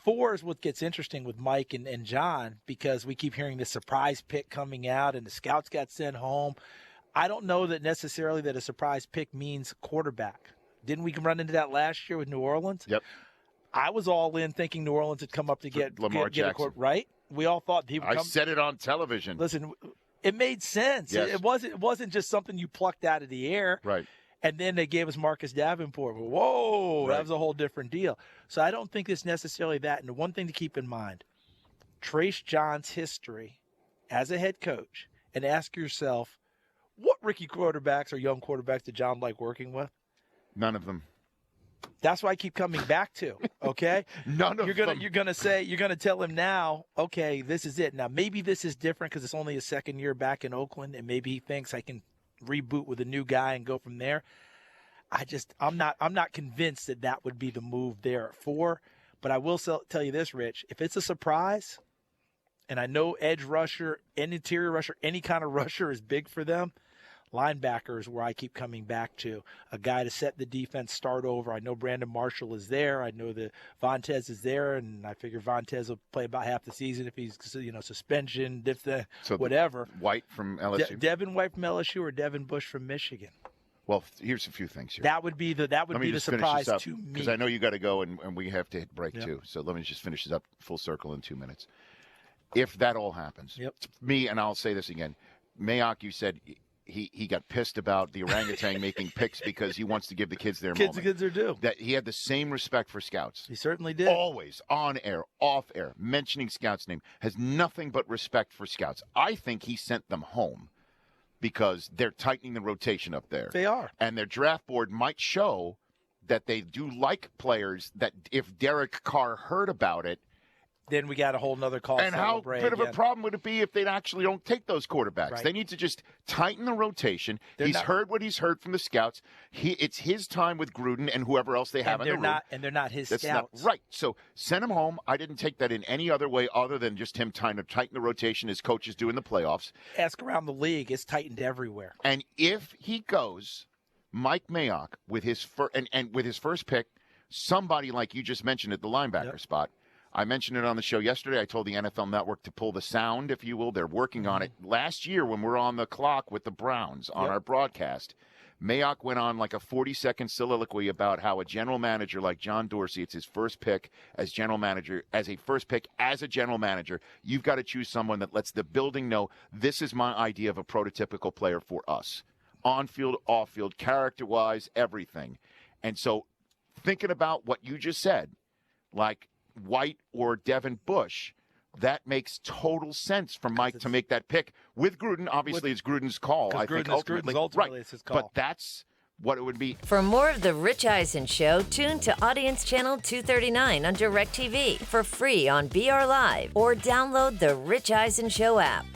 4 is what gets interesting with Mike and John, because we keep hearing the surprise pick coming out and the scouts got sent home. I don't know that necessarily that a surprise pick means quarterback. Didn't we run into that last year with New Orleans? Yep. I was all in thinking New Orleans had come up to get Lamar get a Jackson. right? We all thought he would come. I said it on television. Listen, it made sense. Yes. It wasn't just something you plucked out of the air. Right. And then they gave us Marcus Davenport. Whoa, Right. that was a whole different deal. So I don't think it's necessarily that. And the one thing to keep in mind, trace John's history as a head coach and ask yourself, what rookie quarterbacks or young quarterbacks did John like working with? None of them. That's what I keep coming back to. Okay, None of them. You're gonna tell him now. Okay, this is it. Now maybe this is different because it's only his second year back in Oakland, and maybe he thinks I can reboot with a new guy and go from there. I'm not convinced that would be the move there at 4. But I will tell you this, Rich. If it's a surprise, and I know edge rusher, an interior rusher, any kind of rusher is big for them. Linebacker is where I keep coming back to. A guy to set the defense, start over. I know Brandon Marshall is there. I know that Vontez is there, and I figure Vontez will play about half the season if he's, suspension, whatever. White from LSU. Devin White from LSU or Devin Bush from Michigan. Well, here's a few things here. That would be the surprise to me. Because I know you got to go, and we have to hit break too. So let me just finish this up full circle in 2 minutes. If that all happens, me, and I'll say this again, Mayock, you said he got pissed about the orangutan making picks because he wants to give the kids their moment. Kids are due. That he had the same respect for scouts. He certainly did. Always, on air, off air, mentioning scouts' name, has nothing but respect for scouts. I think he sent them home because they're tightening the rotation up there. They are. And their draft board might show that they do like players that if Derek Carr heard about it, then we got a whole nother call. And how big of a problem would it be if they actually don't take those quarterbacks? Right. They need to just tighten the rotation. He's heard what he's heard from the scouts. It's his time with Gruden and whoever else they have in the room. And they're not his scouts. Right. So send him home. I didn't take that in any other way other than just him trying to tighten the rotation his coaches do in the playoffs. Ask around the league. It's tightened everywhere. And if he goes, Mike Mayock, with his with his first pick, somebody like you just mentioned at the linebacker spot, I mentioned it on the show yesterday. I told the NFL Network to pull the sound, if you will. They're working on it. Last year when we were on the clock with the Browns on our broadcast, Mayock went on like a 40-second soliloquy about how a general manager like John Dorsey, it's his first pick as general manager, as a first pick as a general manager. You've got to choose someone that lets the building know this is my idea of a prototypical player for us. On-field, off-field, character-wise, everything. And so thinking about what you just said, like White or Devin Bush, that makes total sense for Mike to make that pick with Gruden. Obviously, it's Gruden's call. I think ultimately, it's his call. But that's what it would be. For more of The Rich Eisen Show, tune to Audience Channel 239 on DirecTV for free on BR Live or download the Rich Eisen Show app.